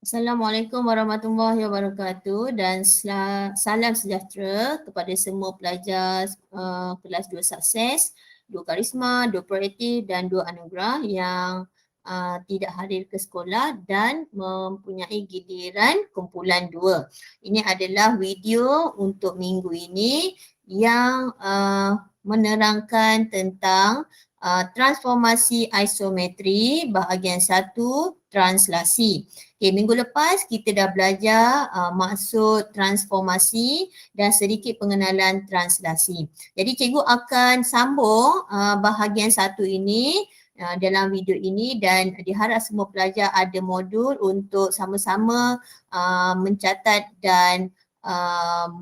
Assalamualaikum warahmatullahi wabarakatuh dan salam sejahtera kepada semua pelajar kelas 2 sukses, 2 karisma, 2 proaktif dan 2 anugerah yang tidak hadir ke sekolah dan mempunyai giliran kumpulan 2. Ini adalah video untuk minggu ini yang menerangkan tentang transformasi isometri bahagian 1 translasi. Okay, minggu lepas kita dah belajar maksud transformasi dan sedikit pengenalan translasi. Jadi cikgu akan sambung bahagian 1 ini dalam video ini dan diharap semua pelajar ada modul untuk sama-sama mencatat dan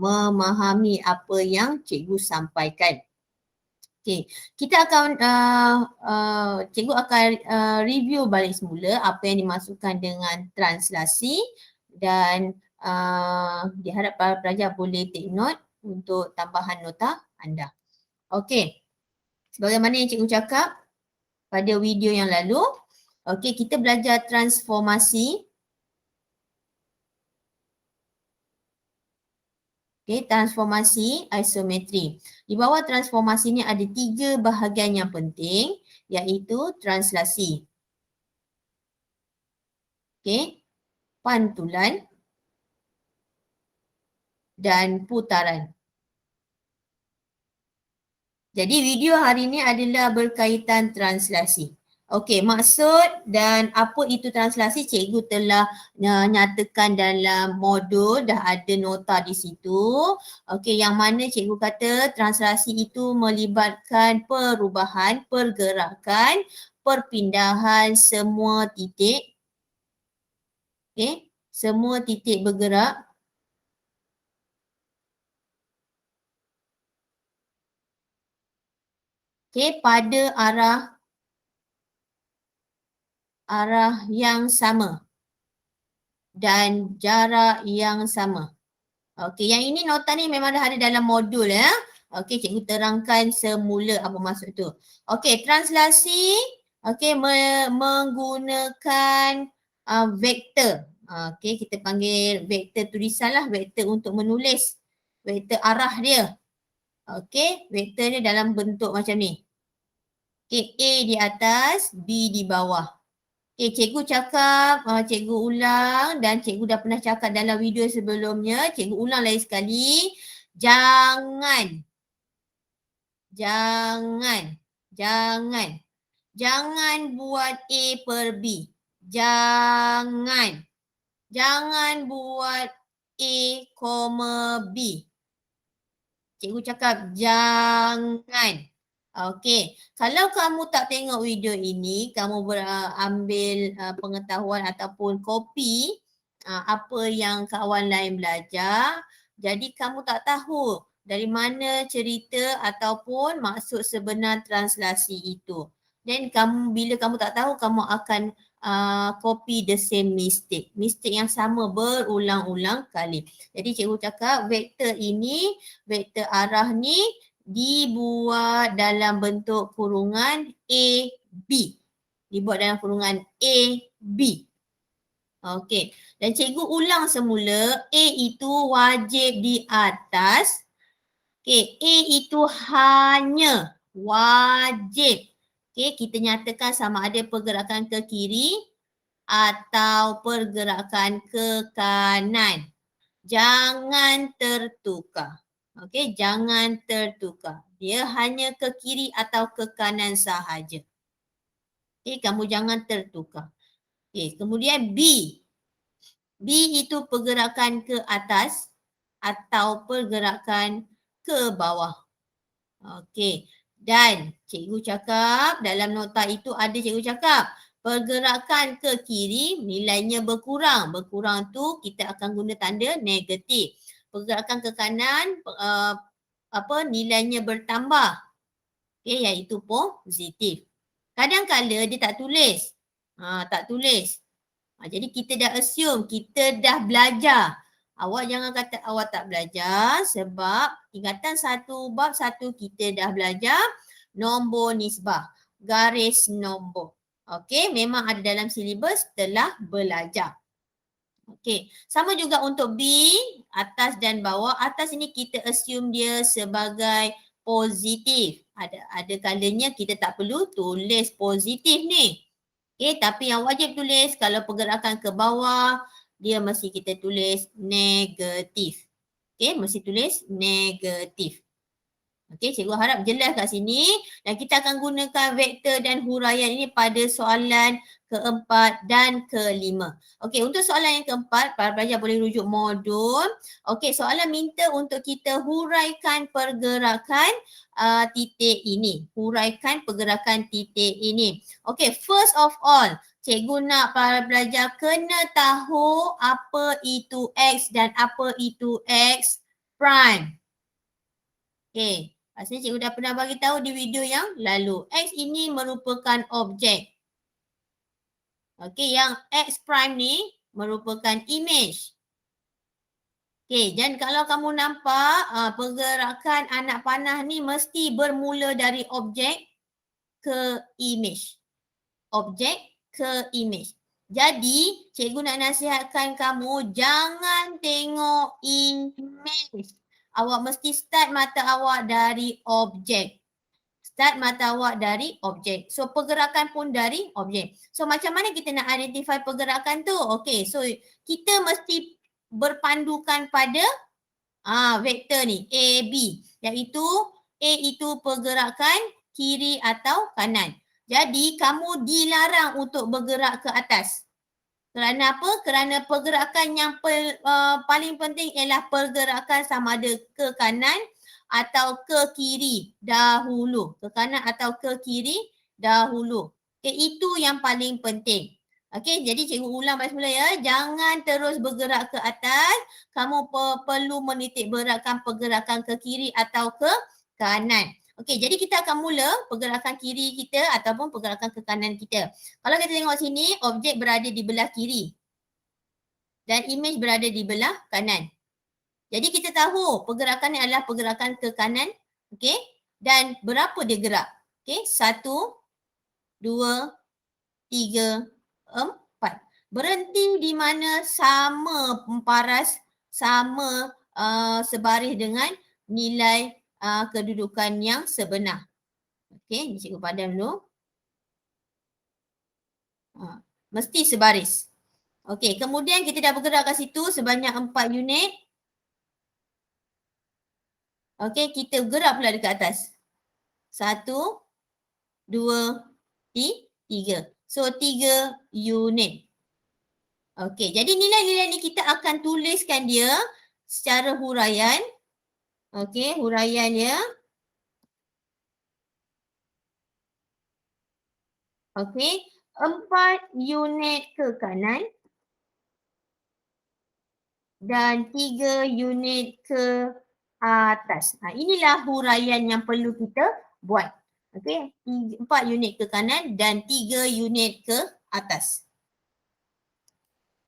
memahami apa yang cikgu sampaikan. Okey, kita akan cikgu akan review balik semula apa yang dimasukkan dengan translasi dan diharap para pelajar boleh take note untuk tambahan nota anda. Okey, sebagaimana yang cikgu cakap pada video yang lalu, okey, kita belajar transformasi. Okey, transformasi isometri. Di bawah transformasi ni ada 3 bahagian yang penting iaitu translasi. Okey, pantulan dan putaran. Jadi video hari ini adalah berkaitan translasi. Okey, maksud dan apa itu translasi cikgu telah nyatakan dalam modul, dah ada nota di situ. Okey, yang mana cikgu kata translasi itu melibatkan perubahan, pergerakan, perpindahan semua titik. Okey, semua titik bergerak. Okey, pada arah yang sama dan jarak yang sama. Okey, yang ini nota ni memang dah ada dalam modul ya. Okey, cikgu terangkan semula apa maksud tu. Okey, translasi menggunakan vektor. Okey, kita panggil vektor tulisan lah, vektor untuk menulis. Vektor arah dia. Okey, vektor dia dalam bentuk macam ni. Okey, A di atas, B di bawah. Okay, cikgu cakap, cikgu ulang dan cikgu dah pernah cakap dalam video sebelumnya. Cikgu ulang lagi sekali. Jangan buat A per B. Jangan buat A, B. Cikgu cakap jangan. Okey, kalau kamu tak tengok video ini, kamu ambil pengetahuan ataupun kopi apa yang kawan lain belajar, jadi kamu tak tahu dari mana cerita ataupun maksud sebenar translasi itu. Dan bila kamu tak tahu, kamu akan copy the same mistake. Mistake yang sama berulang-ulang kali. Jadi cikgu cakap vektor ini, vektor arah ni dibuat dalam bentuk kurungan AB. Dibuat dalam kurungan AB. Okey. Dan cikgu ulang semula, A itu wajib di atas. Okey, A itu hanya wajib. Okey, kita nyatakan sama ada pergerakan ke kiri atau pergerakan ke kanan. Jangan tertukar. Okey, jangan tertukar. Dia hanya ke kiri atau ke kanan sahaja. Okey, kamu jangan tertukar. Okey, kemudian B. B itu pergerakan ke atas atau pergerakan ke bawah. Okey, dan cikgu cakap dalam nota itu ada cikgu cakap pergerakan ke kiri nilainya berkurang. Berkurang tu kita akan guna tanda negatif. Pergerakan ke kanan nilainya bertambah. Okey, iaitu positif. Kadang-kadang dia tak tulis. Tak tulis. Jadi kita dah assume, kita dah belajar. Awak jangan kata awak tak belajar sebab tingkatan 1 bab 1 kita dah belajar nombor nisbah, garis nombor. Okey, memang ada dalam silibus telah belajar. Okey, sama juga untuk B, atas dan bawah. Atas ini kita assume dia sebagai positif. Ada kalanya kita tak perlu tulis positif ni. Okey, tapi yang wajib tulis kalau pergerakan ke bawah, dia mesti kita tulis negatif. Okey, mesti tulis negatif. Okey, cikgu harap jelas kat sini dan kita akan gunakan vektor dan huraian ini pada soalan keempat dan kelima. Okey, untuk soalan yang keempat, para pelajar boleh rujuk modul. Okey, soalan minta untuk kita huraikan pergerakan titik ini. Huraikan pergerakan titik ini. Okey, first of all, cikgu nak para pelajar kena tahu apa itu X dan apa itu X prime. Okey. Pastinya cikgu dah pernah bagi tahu di video yang lalu. X ini merupakan objek. Okey, yang X prime ni merupakan image. Okey, dan kalau kamu nampak pergerakan anak panah ni mesti bermula dari objek ke image. Objek ke image. Jadi, cikgu nak nasihatkan kamu jangan tengok image. Awak mesti start mata awak dari objek. Start mata awak dari objek. So pergerakan pun dari objek. So macam mana kita nak identify pergerakan tu? Okay, so kita mesti berpandukan pada vektor ni A, B. Iaitu A itu pergerakan kiri atau kanan. Jadi kamu dilarang untuk bergerak ke atas. Kerana apa? Kerana pergerakan yang paling penting ialah pergerakan sama ada ke kanan atau ke kiri dahulu. Ke kanan atau ke kiri dahulu. Okay, itu yang paling penting. Okey, jadi cikgu ulang balik semula ya. Jangan terus bergerak ke atas. Kamu perlu menitik beratkan pergerakan ke kiri atau ke kanan. Okey, jadi kita akan mula pergerakan kiri kita ataupun pergerakan ke kanan kita. Kalau kita tengok sini, objek berada di belah kiri dan image berada di belah kanan. Jadi kita tahu pergerakan ni adalah pergerakan ke kanan, okey? Dan berapa dia gerak? Okey, 1, 2, 3, 4. Berhenti di mana sama paras, sama sebaris dengan nilai kedudukan yang sebenar. Okey, cikgu padam dulu. Mesti sebaris. Okey, kemudian kita dah bergerak kat situ sebanyak 4 unit. Okey, kita gerak pula dekat atas. 1, 2, 3. So 3 unit. Okey, jadi nilai-nilai ni kita akan tuliskan dia secara huraian. Okey, huraian dia. Okey, 4 unit ke kanan dan 3 unit ke atas. Inilah huraian yang perlu kita buat. Okey, 4 unit ke kanan dan 3 unit ke atas.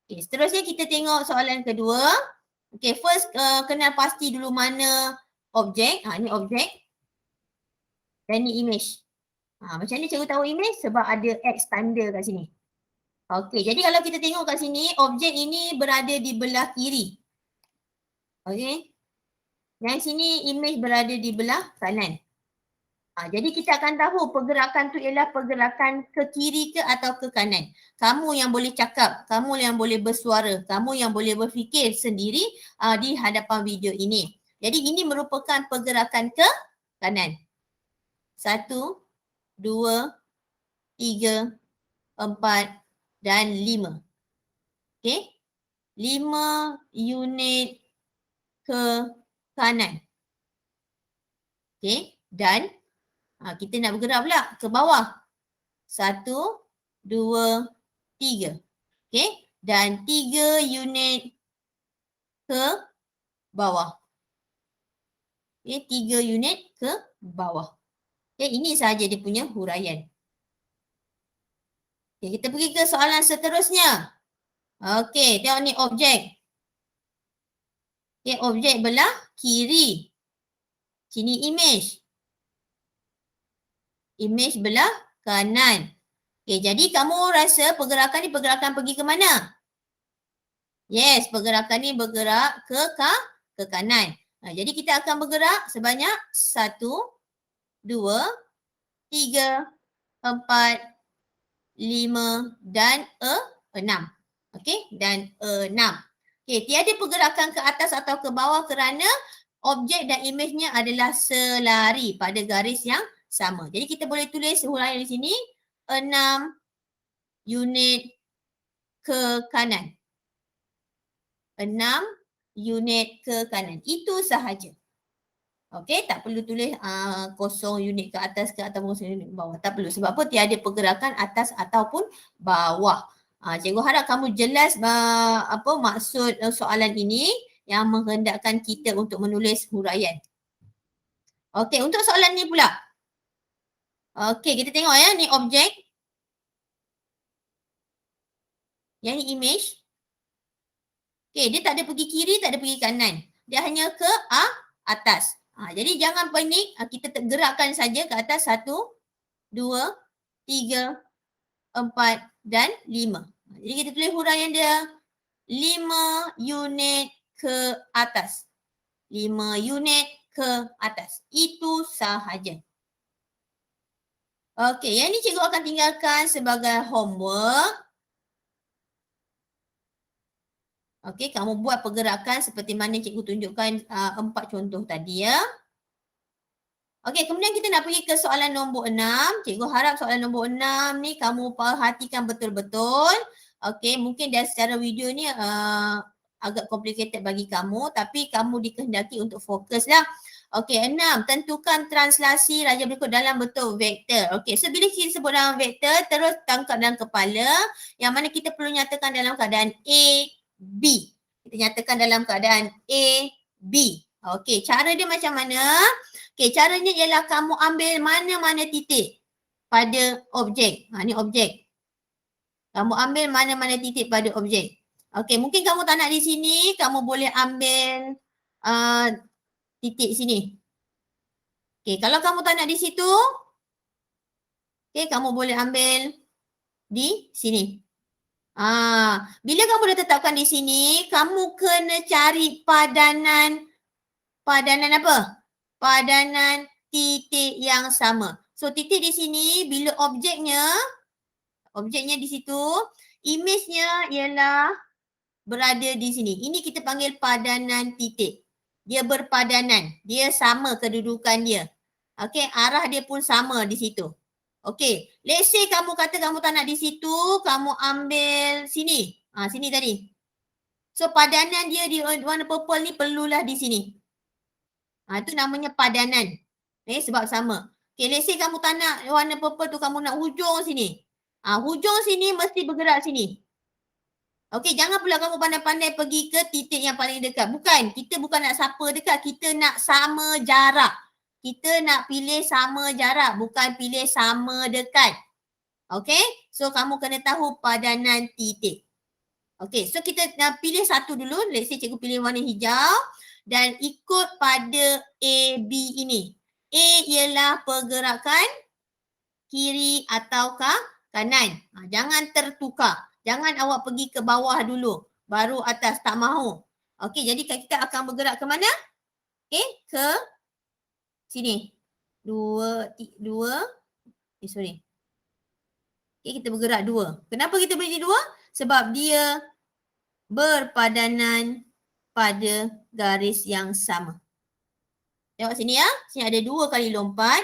Okey, seterusnya kita tengok soalan kedua. Okey, first kenal pasti dulu mana objek. Ini objek dan ni image. Macam ni cikgu tahu image sebab ada X tanda kat sini. Okey, jadi kalau kita tengok kat sini, objek ini berada di belah kiri. Okey. Yang sini image berada di belah kanan. Jadi kita akan tahu pergerakan tu ialah pergerakan ke kiri ke atau ke kanan. Kamu yang boleh cakap, kamu yang boleh bersuara, kamu yang boleh berfikir sendiri di hadapan video ini. Jadi ini merupakan pergerakan ke kanan. 1, 2, 3, 4 dan 5. Okey. 5 unit ke kanan. Okey. Dan kita nak bergerak pula ke bawah. 1, 2, 3. Okey. Dan 3 unit ke bawah. Okey, 3 unit ke bawah. Okey, ini sahaja dia punya huraian. Okey, kita pergi ke soalan seterusnya. Okey, tengok ni objek. Okey, objek belah kiri. Sini image. Image belah kanan. Okey, jadi kamu rasa pergerakan ni pergerakan pergi ke mana? Yes, pergerakan ni bergerak ke kanan. Jadi kita akan bergerak sebanyak 1, 2, 3, 4, 5 dan 6. Okey, dan 6. Okey, tiada pergerakan ke atas atau ke bawah kerana objek dan imejnya adalah selari pada garis yang sama. Jadi kita boleh tulis huraian di sini 6 unit ke kanan. 6 unit ke kanan. Itu sahaja. Okey, tak perlu tulis 0 unit ke atas ke ataupun 0 unit ke bawah. Tak perlu. Sebab apa? Tiada pergerakan atas ataupun bawah. Cikgu harap kamu jelas apa maksud soalan ini yang menghendakkan kita untuk menulis huraian. Okey, untuk soalan ni pula. Okey, kita tengok ya, ni objek. Yang ni image. Okey, dia tak ada pergi kiri, tak ada pergi kanan. Dia hanya ke atas. Jadi jangan panik, kita gerakkan saja ke atas 1, 2, 3, 4 dan 5. Jadi kita tulis huraian dia 5 unit ke atas. 5 unit ke atas. Itu sahaja. Okey, yang ni cikgu akan tinggalkan sebagai homework. Okey, kamu buat pergerakan seperti mana cikgu tunjukkan 4 contoh tadi ya. Okey, kemudian kita nak pergi ke soalan nombor 6. Cikgu harap soalan nombor 6 ni kamu perhatikan betul-betul. Okey, mungkin dari secara video ni agak complicated bagi kamu, tapi kamu dikehendaki untuk fokus lah. Okey, 6. Tentukan translasi raja berikut dalam bentuk vektor. Okey, so bila kita sebut dalam vektor, terus tangkap dalam kepala yang mana kita perlu nyatakan dalam keadaan A, B. Kita nyatakan dalam keadaan A, B. Okey, cara dia macam mana? Okey, caranya ialah kamu ambil mana-mana titik pada objek. Ni objek. Kamu ambil mana-mana titik pada objek. Okey, mungkin kamu tak nak di sini, kamu boleh ambil titik sini. Okey, kalau kamu tak nak di situ, okey, kamu boleh ambil di sini. Bila kamu dah tetapkan di sini, kamu kena cari padanan apa? Padanan titik yang sama. So titik di sini bila objeknya di situ, image-nya ialah berada di sini. Ini kita panggil padanan titik. Dia berpadanan, dia sama kedudukan dia. Okey, arah dia pun sama di situ. Okey, let's say kamu kata kamu tak nak di situ, kamu ambil sini. Sini tadi. So padanan dia di warna purple ni perlulah di sini. Itu namanya padanan. Sebab sama. Okey, let's say kamu tak nak warna purple tu, kamu nak hujung sini. Hujung sini mesti bergerak sini. Okey, jangan pula kamu pandai-pandai pergi ke titik yang paling dekat. Bukan, kita bukan nak siapa dekat, kita nak sama jarak. Kita nak pilih sama jarak, bukan pilih sama dekat. Okey, so kamu kena tahu padanan titik. Okey, so kita nak pilih satu dulu. Let's say cikgu pilih warna hijau dan ikut pada A, B ini. A ialah pergerakan kiri ataukah kanan. Jangan tertukar. Jangan awak pergi ke bawah dulu, baru atas, tak mahu. Okey, jadi kita akan bergerak ke mana? Okey, ke sini. Sorry. Okey, kita bergerak 2. Kenapa kita beri 2? Sebab dia berpadanan pada garis yang sama. Tengok sini ya. Sini ada 2 kali lompat.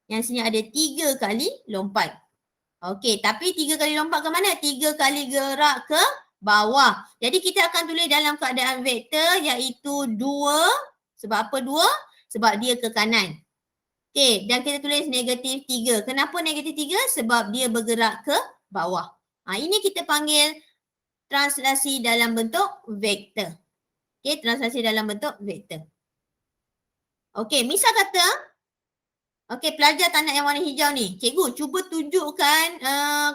Yang sini ada 3 kali lompat. Okey, tapi 3 kali lompat ke mana? 3 kali gerak ke bawah. Jadi kita akan tulis dalam keadaan vektor iaitu 2. Sebab apa 2? Sebab dia ke kanan. Okey, dan kita tulis negatif 3. Kenapa negatif 3? Sebab dia bergerak ke bawah. Ini kita panggil translasi dalam bentuk vektor. Okey, translasi dalam bentuk vektor. Okey, misal kata, okey, pelajar tak nak yang warna hijau ni. Cikgu, cuba tunjukkan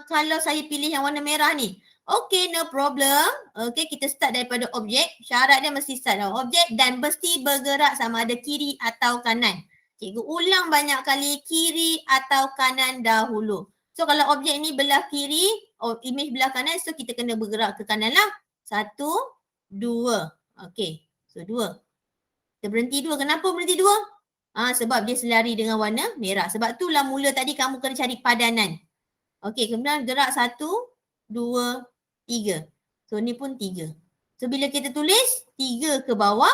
kalau saya pilih yang warna merah ni. Okey, no problem. Okey, kita start daripada objek. Syarat dia mesti start dari objek dan mesti bergerak sama ada kiri atau kanan. Cikgu ulang banyak kali kiri atau kanan dahulu. So kalau objek ni belah kiri, image belah kanan, so kita kena bergerak ke kanan lah. 1, 2. Okey. So 2. Kita berhenti 2. Kenapa berhenti 2? Sebab dia selari dengan warna merah. Sebab itulah mula tadi kamu kena cari padanan. Okey, kemudian gerak 1, 2, 3. So ni pun 3. So bila kita tulis 3 ke bawah,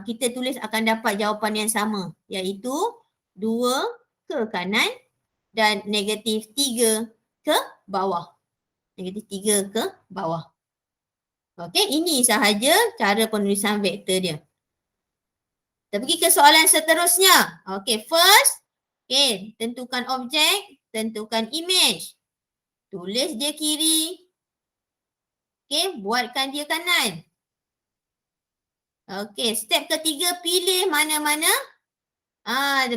kita tulis akan dapat jawapan yang sama. Iaitu 2 ke kanan dan negatif 3 ke bawah. Negatif 3 ke bawah. Okey, ini sahaja cara penulisan vektor dia. Kita pergi ke soalan seterusnya. Okey, first, tentukan objek, tentukan image. Tulis dia kiri. Okey, buatkan dia kanan. Okey, step ketiga, pilih mana-mana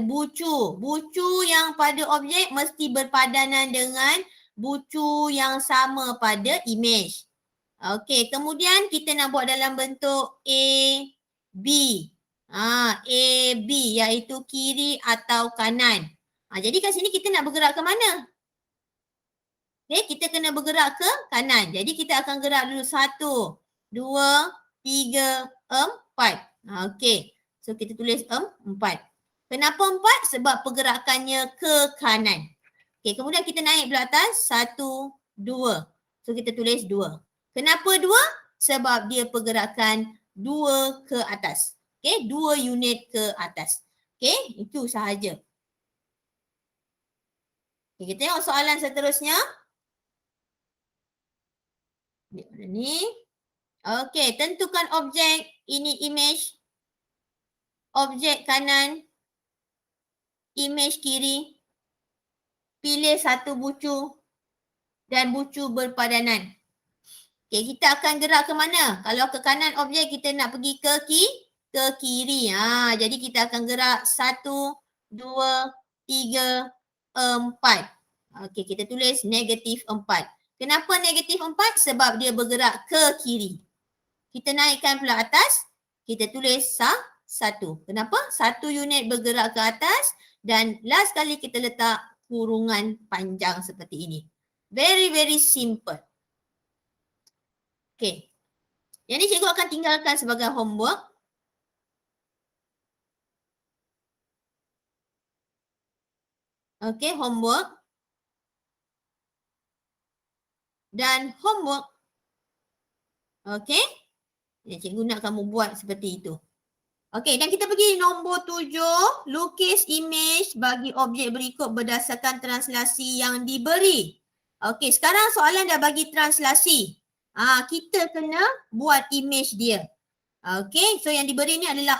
bucu. Bucu yang pada objek mesti berpadanan dengan bucu yang sama pada image. Okey, kemudian kita nak buat dalam bentuk A, B. A, B iaitu kiri atau kanan. Jadi kat sini kita nak bergerak ke mana? Okey, kita kena bergerak ke kanan. Jadi kita akan gerak dulu 1, 2, 3, 4. Okey, so kita tulis 4. Kenapa 4? Sebab pergerakannya ke kanan. Okey, kemudian kita naik pula atas 1, 2. So kita tulis 2. Kenapa 2? Sebab dia pergerakan 2 ke atas. Okey, 2 unit ke atas. Okey, itu sahaja. Okay, kita tengok soalan seterusnya. Ni. Okey, tentukan objek. Ini image. Objek kanan. Image kiri. Pilih satu bucu. Dan bucu berpadanan. Okey, kita akan gerak ke mana? Kalau ke kanan objek, kita nak pergi ke kiri. Jadi kita akan gerak 1, 2, 3, 4. Okey, kita tulis negatif 4. Kenapa negatif 4? Sebab dia bergerak ke kiri. Kita naikkan pula atas. Kita tulis 1. Kenapa? 1 unit bergerak ke atas. Dan last kali kita letak kurungan panjang seperti ini. Very, very simple. Okey. Yang ni cikgu akan tinggalkan sebagai homework. Okey, homework. Dan homework. Okey. Ya, cikgu nak kamu buat seperti itu. Okey, dan kita pergi nombor 7. Lukis image bagi objek berikut berdasarkan translasi yang diberi. Okey, sekarang soalan dah bagi translasi. Kita kena buat image dia. Okey, so yang diberi ni adalah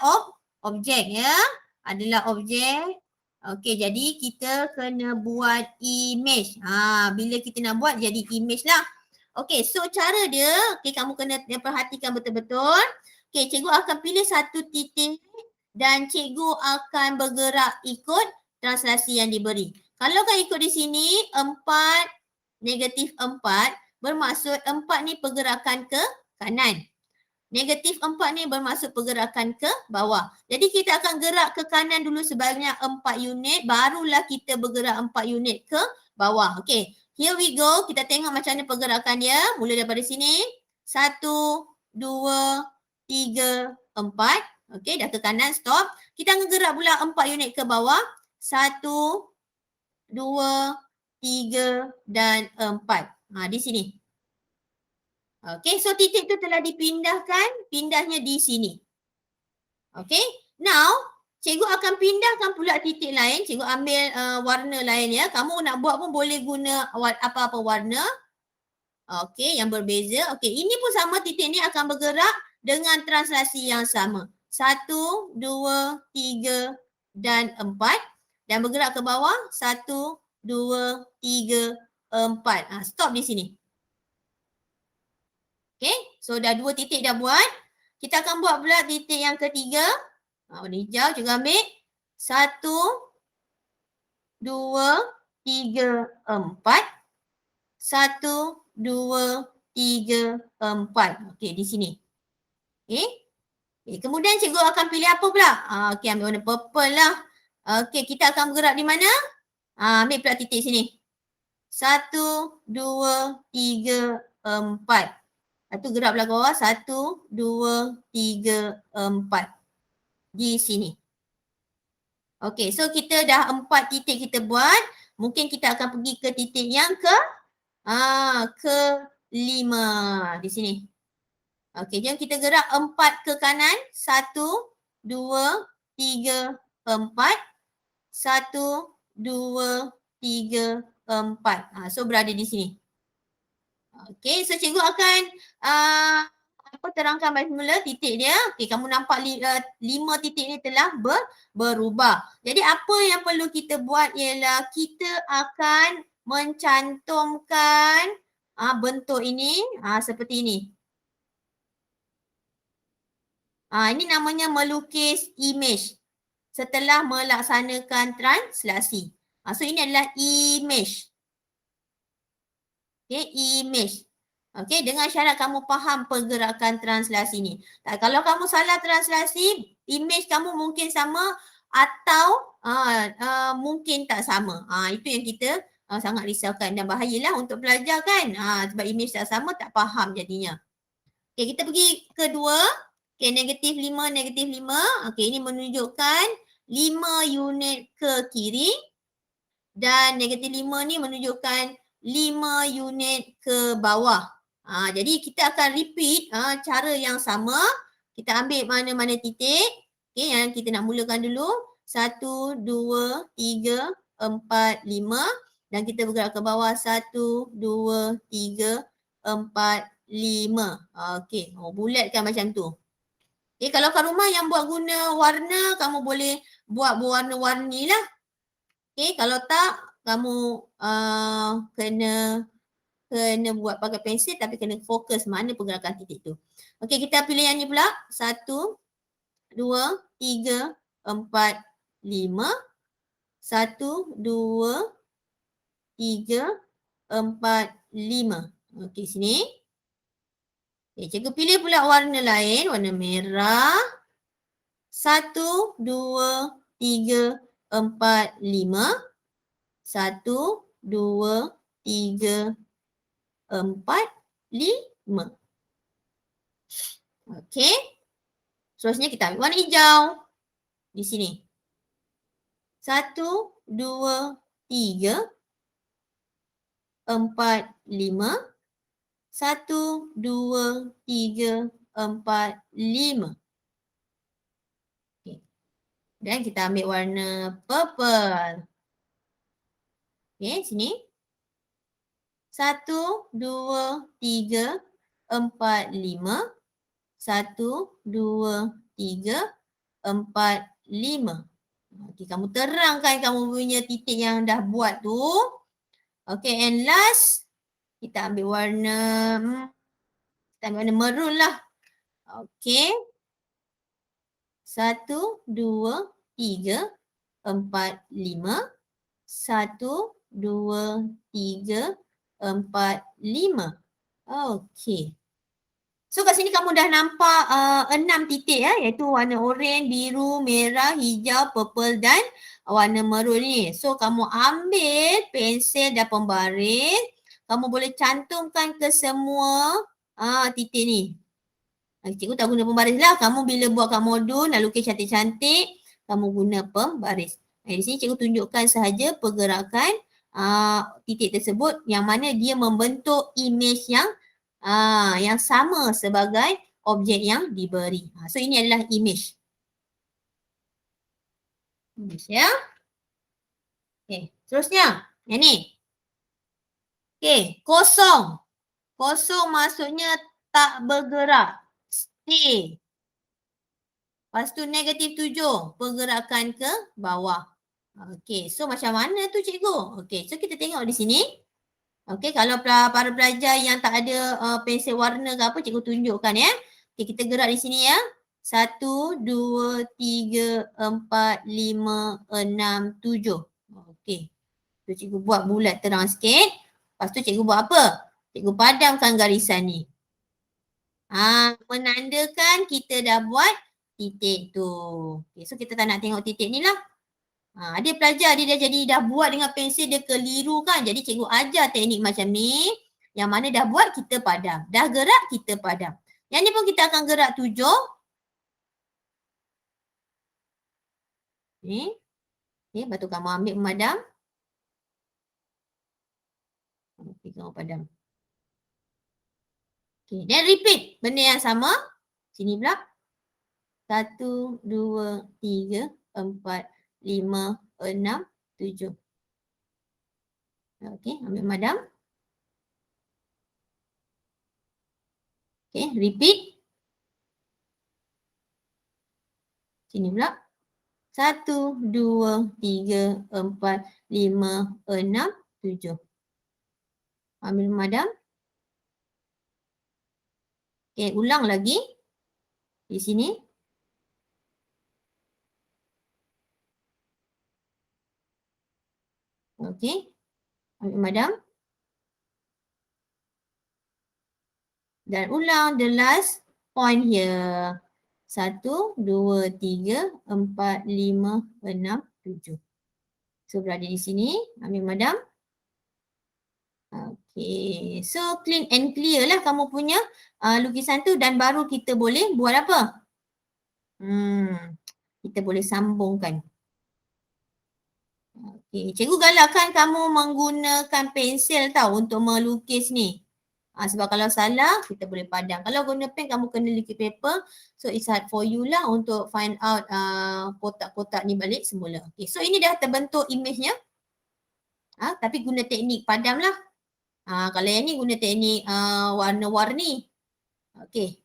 objek ya. Adalah objek. Okey, jadi kita kena buat image. Bila kita nak buat jadi image lah. Okey, so cara dia, kamu kena perhatikan betul-betul. Okey, cikgu akan pilih satu titik dan cikgu akan bergerak ikut translasi yang diberi. Kalau kan ikut di sini, 4, negatif 4, bermaksud 4 ni pergerakan ke kanan. Negatif 4 ni bermaksud pergerakan ke bawah. Jadi kita akan gerak ke kanan dulu sebanyak 4 unit. Barulah kita bergerak 4 unit ke bawah. Okay. Here we go. Kita tengok macam mana pergerakan dia. Mula daripada sini. 1, 2, 3, 4. Okay. Dah ke kanan. Stop. Kita akan gerak pula 4 unit ke bawah. 1, 2, 3 dan 4. Di sini. Okay, so titik tu telah dipindahkan, pindahnya di sini. Okay, now cikgu akan pindahkan pula titik lain, cikgu ambil warna lain ya. Kamu nak buat pun boleh guna apa-apa warna. Okay, yang berbeza. Okay, ini pun sama, titik ni akan bergerak dengan translasi yang sama. 1, 2, 3 dan 4. Dan bergerak ke bawah, 1, 2, 3, 4. Stop di sini. Okay, so dah 2 titik dah buat. Kita akan buat pula titik yang ketiga. Warna hijau juga ambil. 1, 2, 3, 4. 1, 2, 3, 4. Okay, di sini. Okay. Kemudian cikgu akan pilih apa pula? Okay, ambil warna purple lah. Okay, kita akan bergerak di mana? Ambil pula titik sini. 1, 2, 3, 4. Lepas tu gerak belah bawah 1, 2, 3, 4. Di sini. Okey, so kita dah 4 titik kita buat. Mungkin kita akan pergi ke titik yang ke 5 di sini. Okey, jom kita gerak 4 ke kanan. 1, 2, 3, 4. 1, 2, 3, 4. So berada di sini. Okey, so cikgu akan terangkan balik semula titik dia. Okey, kamu nampak 5 titik ni telah berubah. Jadi apa yang perlu kita buat ialah kita akan mencantumkan bentuk ini seperti ini. Ini namanya melukis image setelah melaksanakan translasi. So ini adalah image. Okay, image. Okay, dengan syarat kamu faham pergerakan translasi ni. Kalau kamu salah translasi, image kamu mungkin sama atau mungkin tak sama. Itu yang kita sangat risaukan dan bahayalah untuk pelajar kan. Sebab image tak sama, tak faham jadinya. Okay, kita pergi kedua. Okay, negatif 5, negatif 5. Okay, ini menunjukkan 5 unit ke kiri. Dan negatif 5 ni menunjukkan 5 unit ke bawah. Jadi kita akan repeat cara yang sama. Kita ambil mana-mana titik. Okay, yang kita nak mulakan dulu. 1, 2, 3, 4, 5. Dan kita bergerak ke bawah. 1, 2, 3, 4, 5. Okay, bulatkan macam tu. Okay, kalau kat rumah yang buat guna warna, kamu boleh buat berwarna-warni lah. Okay, kalau tak, kamu kena buat pakai pensel tapi kena fokus mana pergerakan titik tu. Okey, kita pilih yang ni pula. 1, 2, 3, 4, 5. 1, 2, 3, 4, 5. Okey, sini. Okay, cikgu pilih pula warna lain, warna merah. 1, 2, 3, 4, 5. 1, 2, 3, 4, 5. Okey. Seterusnya kita ambil warna hijau. Di sini. 1, 2, 3, 4, 5. 1, 2, 3, 4, 5. Okay. Dan kita ambil warna purple. Okay, sini. 1, 2, 3, 4, 5. 1, 2, 3, 4, 5. Okay, kamu terangkan kamu punya titik yang dah buat tu. Okay, and last. Kita ambil warna maroon lah. Okay. 1, 2, 3, 4, 5. 1, 2, 3, 4, 5. Okay. So kat sini kamu dah nampak 6 titik iaitu warna oranye, biru, merah, hijau, purple dan warna maroon ni. So kamu ambil pensel dan pembaris. Kamu boleh cantumkan ke semua titik ni. Cikgu tak guna pembaris lah. Kamu bila buat kat modul nak lukis cantik-cantik, kamu guna pembaris. Di sini cikgu tunjukkan sahaja pergerakan titik tersebut yang mana dia membentuk image yang sama sebagai objek yang diberi. So ini adalah image. Image ya. Okay, seterusnya. Yang ni. Okay, kosong. Kosong maksudnya tak bergerak. Stay. Lepas tu negatif 7. Pergerakan ke bawah. Okay, so macam mana tu cikgu? Okay, so kita tengok di sini. Okay, kalau para pelajar yang tak ada pensel warna ke apa, cikgu tunjukkan ya. Okay, kita gerak di sini ya. 1, 2, 3, 4, 5, 6, 7. Okay. So cikgu buat bulat terang sikit. Lepas tu cikgu buat apa? Cikgu padamkan garisan ni. Menandakan kita dah buat titik tu. Okay, so kita tak nak tengok titik ni lah. Ada pelajar dia dah buat dengan pensel dia keliru kan. Jadi cikgu ajar teknik macam ni. Yang mana dah buat, kita padam. Dah gerak, kita padam. Yang ni pun kita akan gerak 7. Ni. Okay, lepas tu kamu ambil pemadam. Okay, kamu padam. Okay, then repeat. Benda yang sama. Sini pula. 1, 2, 3, 4, 5, 6, 7. Okay, ambil pemadam. Okay, repeat. Sini pula. 1, 2, 3, 4, 5, 6, 7. Ambil pemadam. Okay, ulang lagi. Di sini. Okay. Ambil pemadam. Dan ulang the last point here. 1, 2, 3, 4, 5, 6, 7. So berada di sini. Ambil pemadam. Okay, so clean and clear lah kamu punya lukisan tu dan baru kita boleh buat apa? Kita boleh sambungkan. Okay, cikgu galakkan kamu menggunakan pensel tau untuk melukis ni. Sebab kalau salah, kita boleh padam. Kalau guna pen, kamu kena liquid paper. So it's hard for you lah untuk find out kotak-kotak ni balik semula. Okay, so ini dah terbentuk image-nya. Tapi guna teknik padam lah. Kalau yang ni guna teknik warna-warni. Okay.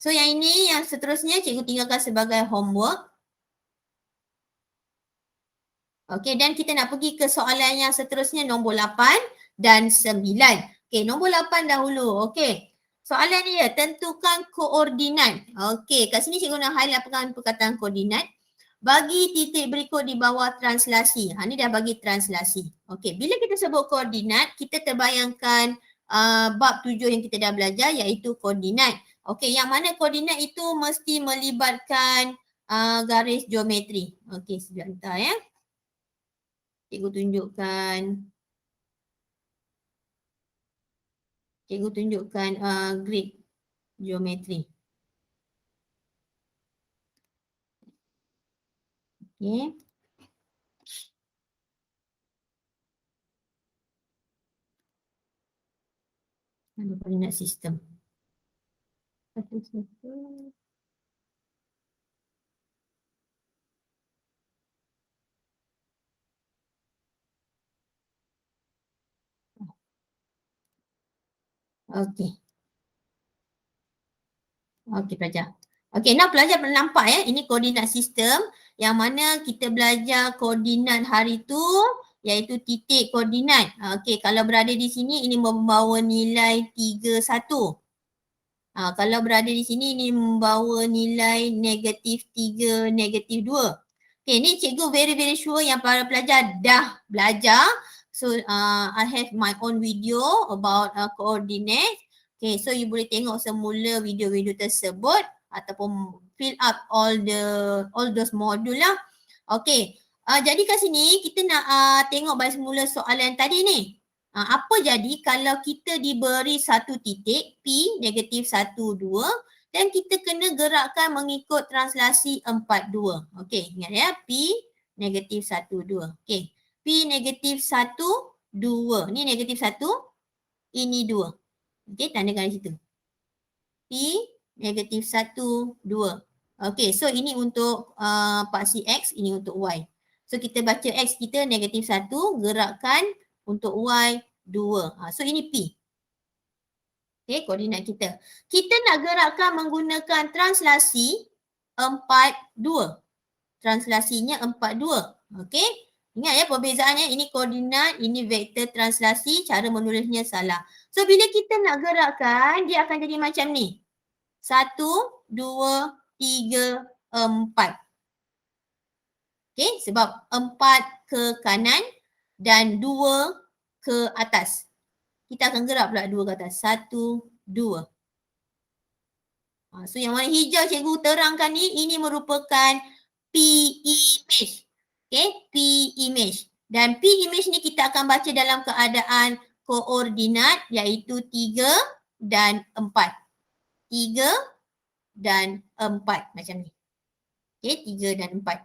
So yang ini yang seterusnya cikgu tinggalkan sebagai homework. Okay, dan kita nak pergi ke soalan yang seterusnya nombor 8 dan 9. Okay, nombor 8 dahulu. Okay. Soalan ni ya, tentukan koordinat. Okay, kat sini cikgu nak highlight perkataan koordinat. Bagi titik berikut di bawah translasi. Ni dah bagi translasi. Okay, bila kita sebut koordinat, kita terbayangkan bab 7 yang kita dah belajar iaitu koordinat. Okay, yang mana koordinat itu mesti melibatkan garis geometri. Okay, sebentar ya. Cikgu tunjukkan. Cikgu tunjukkan grid geometri. Okay. Ada koordinat sistem. Okay. Okay, pelajar. Okay, now pelajar pernah nampak ya, ini koordinat sistem yang mana kita belajar koordinat hari tu iaitu titik koordinat. Okay, kalau berada di sini ini membawa nilai 31. Kalau berada di sini ini membawa nilai -3, -2. Okay, ni cikgu very sure yang para pelajar dah belajar. So I have my own video about coordinate. Okay, so you boleh tengok semula video-video tersebut ataupun fill up all those module lah. Okay, jadi kat sini kita nak tengok balik semula soalan tadi ni. Apa jadi kalau kita diberi satu titik P -1, 2 dan kita kena gerakkan mengikut translasi 4, 2. Okay, ingat ya, P -1, 2. Okay, P -1, 2. Ni -1, ini 2. Okay, tandakan di situ. P -1, 2. Okay, so ini untuk paksi X, ini untuk Y. So kita baca X kita -1, gerakkan untuk Y 2. So ini P. Okay, koordinat kita. Kita nak gerakkan menggunakan translasi 4, 2. Translasinya 4, 2. Okay. Ingat ya perbezaannya, ini koordinat, ini vektor translasi, cara menulisnya salah. So bila kita nak gerakkan, dia akan jadi macam ni. 1, 2, 3, 4. Okay, sebab 4 ke kanan dan 2 ke atas. Kita akan gerak pula 2 ke atas. 1, 2. So yang warna hijau cikgu terangkan ni, ini merupakan P image. Okay, P image. Dan P image ni kita akan baca dalam keadaan koordinat iaitu 3 dan 4. 3 dan 4 macam ni. Okey, 3 dan 4.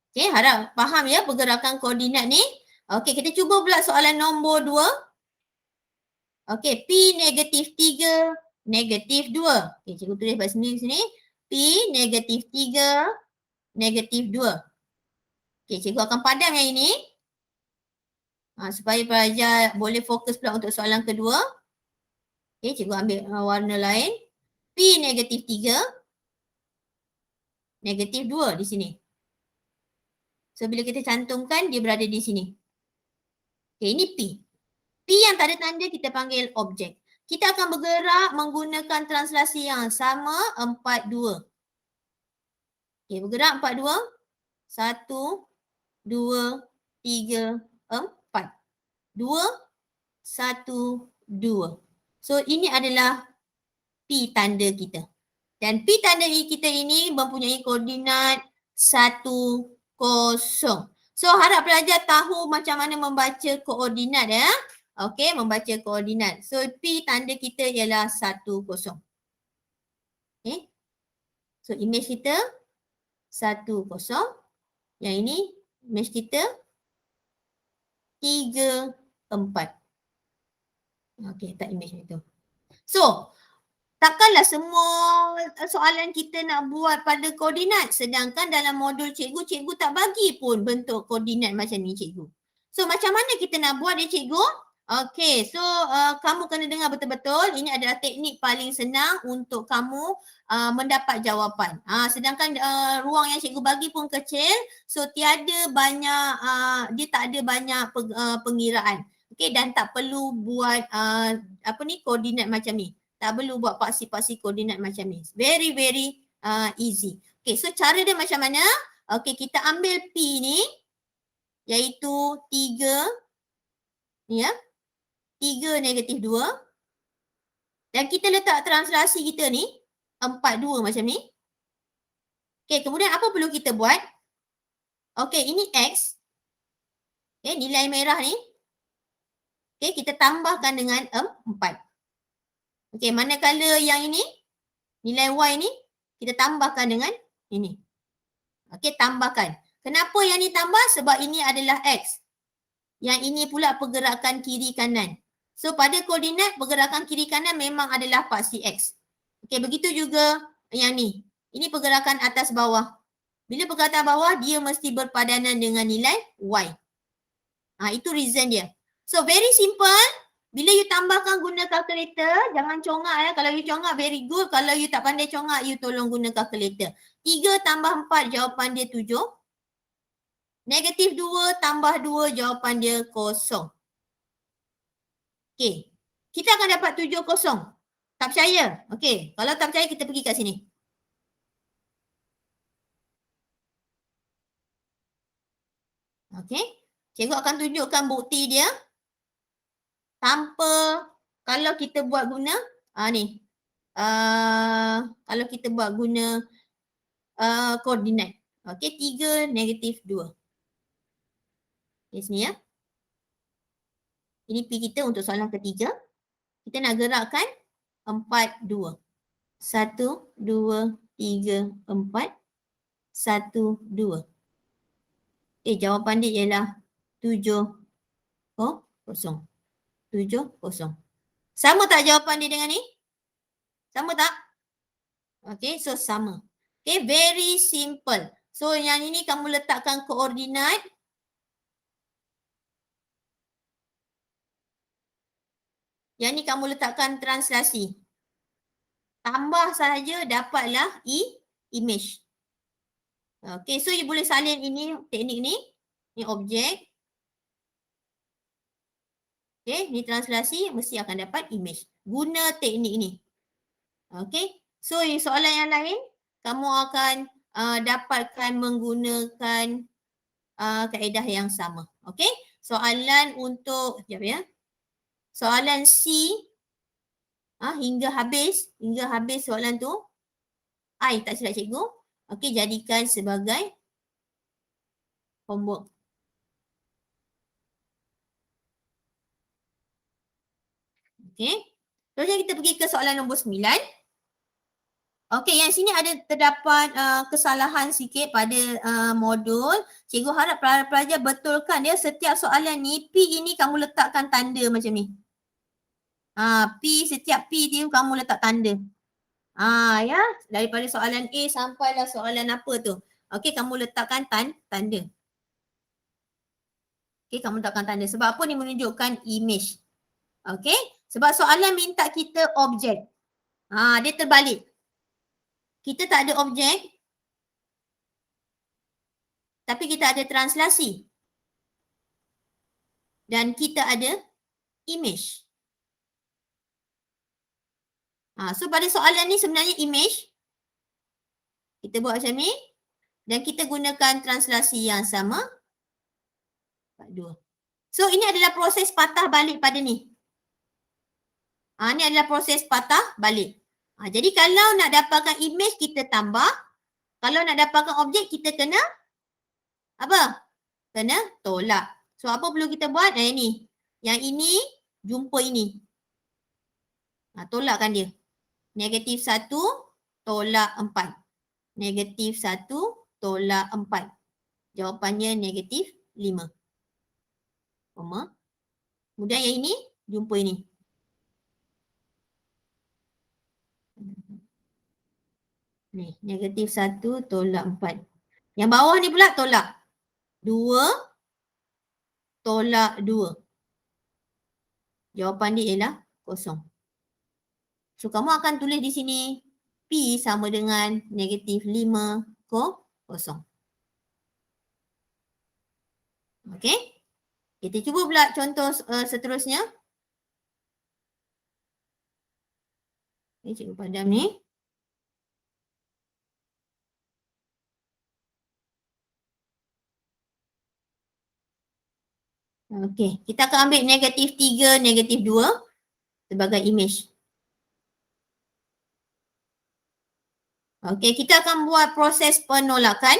Okey, harap faham ya pergerakan koordinat ni. Okey, kita cuba pula soalan nombor 2. Okey, P negatif 3, negatif 2. Okey, cikgu tulis kat sini. P negatif 3, negatif 2. Okey, cikgu akan padam yang ini. Supaya pelajar boleh fokus pula untuk soalan kedua. Okey, cikgu ambil warna lain. P negatif 3, negatif 2 di sini. So, bila kita cantumkan, dia berada di sini. Okey, ini P. P yang tak ada tanda kita panggil objek. Kita akan bergerak menggunakan translasi yang sama 4-2. Okey, bergerak 4-2. 1, 2, 3, 4. 2, 1, 2. So, ini adalah P tanda kita. Dan P tanda kita ini mempunyai koordinat 1, 0. So, harap pelajar tahu macam mana membaca koordinat ya. Okey, membaca koordinat. So, P tanda kita ialah 1, 0. Okey. So, image kita 1, 0. Yang ini image kita 3, 4. Okey, tak image itu. So, takkanlah semua soalan kita nak buat pada koordinat. Sedangkan dalam modul cikgu tak bagi pun bentuk koordinat macam ni cikgu. So macam mana kita nak buat dia cikgu? Okay, so kamu kena dengar betul-betul. Ini adalah teknik paling senang untuk kamu mendapat jawapan. Sedangkan ruang yang cikgu bagi pun kecil. So tiada banyak, dia tak ada banyak pengiraan. Okay, dan tak perlu buat koordinat macam ni. Tak perlu buat paksi-paksi koordinat macam ni. Very, very easy. Okay, so cara dia macam mana? Okay, kita ambil P ni. Iaitu 3. Ni ya. 3 negatif 2. Dan kita letak translasi kita ni. 4-2 macam ni. Okay, kemudian apa perlu kita buat? Okay, ini X. Okay, nilai merah ni. Okay, kita tambahkan dengan 4. Okey, manakala yang ini, nilai Y ni, kita tambahkan dengan ini. Okey, tambahkan. Kenapa yang ni tambah? Sebab ini adalah X. Yang ini pula pergerakan kiri kanan. So, pada koordinat, pergerakan kiri kanan memang adalah paksi X. Okey, begitu juga yang ni. Ini pergerakan atas bawah. Bila pergerakan bawah, dia mesti berpadanan dengan nilai Y. Itu reason dia. So, very simple. Bila you tambahkan guna kalkulator, jangan congak ya. Kalau you congak very good. Kalau you tak pandai congak, you tolong guna kalkulator. 3 tambah 4, jawapan dia 7. Negatif 2 tambah 2, jawapan dia 0. Okey. Kita akan dapat 7, 0. Tak percaya? Okey. Kalau tak percaya, kita pergi kat sini. Okey. Cikgu akan tunjukkan bukti dia. Tanpa, kalau kita buat guna, ni. Kalau kita buat guna koordinat. Okey, 3, negatif 2. Di sini ya. Ini P kita untuk soalan ketiga. Kita nak gerakkan 4, 2. 1, 2, 3, 4. 1, 2. Jawapan dia ialah 7, 0. 7, 0. Sama tak jawapan dia dengan ni? Sama tak? Okay, so sama. Okay, very simple. So yang ini kamu letakkan koordinat. Yang ni kamu letakkan translasi. Tambah sahaja dapatlah image. Okay, so you boleh salin ini teknik ni. Ni objek. Okay, ni translasi mesti akan dapat image. Guna teknik ni. Okay, so soalan yang lain kamu akan dapatkan menggunakan kaedah yang sama. Okay, soalan untuk, sekejap ya. Soalan C hingga habis soalan tu. I tak silap cikgu. Okey, jadikan sebagai homework. Okey. Terusnya kita pergi ke soalan nombor 9. Okey, yang sini ada terdapat kesalahan sikit pada modul. Cikgu harap pelajar betulkan ya, setiap soalan ni P ini kamu letakkan tanda macam ni. Setiap P tu kamu letak tanda. Ya, daripada soalan A sampailah soalan apa tu. Okey, kamu letakkan tanda. Okey, kamu letakkan tanda. Sebab apa ni menunjukkan image. Okey, sebab soalan minta kita objek. Dia terbalik. Kita tak ada objek, tapi kita ada translasi. Dan kita ada image. So pada soalan ni sebenarnya image. Kita buat macam ni. Dan kita gunakan translasi yang sama. Part 2. So ini adalah proses patah balik pada ni. Ini adalah proses patah balik. Jadi kalau nak dapatkan image kita tambah. Kalau nak dapatkan objek kita kena apa? Kena tolak. So apa perlu kita buat? Ini. Yang ini jumpa ini. Tolakkan dia. Negatif 1 tolak 4. Negatif 1 tolak 4. Jawapannya negatif 5. Kemudian yang ini jumpa ini. Ni, negatif 1 tolak 4. Yang bawah ni pula tolak. 2 tolak 2. Jawapan dia ialah kosong. So kamu akan tulis di sini P sama dengan negatif 5 kosong. Okey. Kita cuba pula contoh seterusnya. Cikgu padam ni. Okey, kita akan ambil negatif 3, negatif 2 sebagai image. Okey, kita akan buat proses penolakan.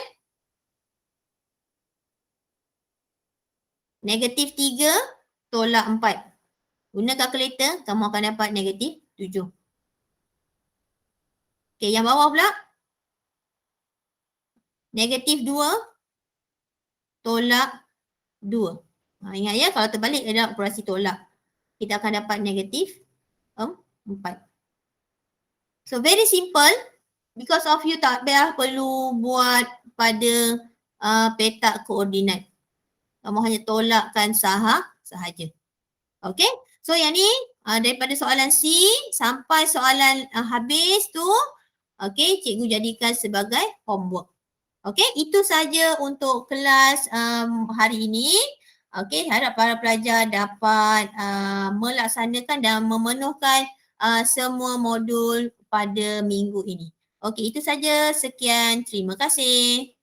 Negatif 3 tolak 4. Guna kalkulator, kamu akan dapat negatif 7. Okey, yang bawah pula. Negatif 2 tolak 2. Ingat ya, kalau terbalik adalah operasi tolak. Kita akan dapat negatif 4. So very simple. Because of you tak perlu buat pada petak koordinat. Kamu hanya tolakkan sahaja. Okay. So yang ni daripada soalan C sampai soalan habis tu. Okay, cikgu jadikan sebagai homework. Okay, itu saja untuk kelas hari ini. Okay, harap para pelajar dapat melaksanakan dan memenuhkan semua modul pada minggu ini. Okay, itu saja. Sekian. Terima kasih.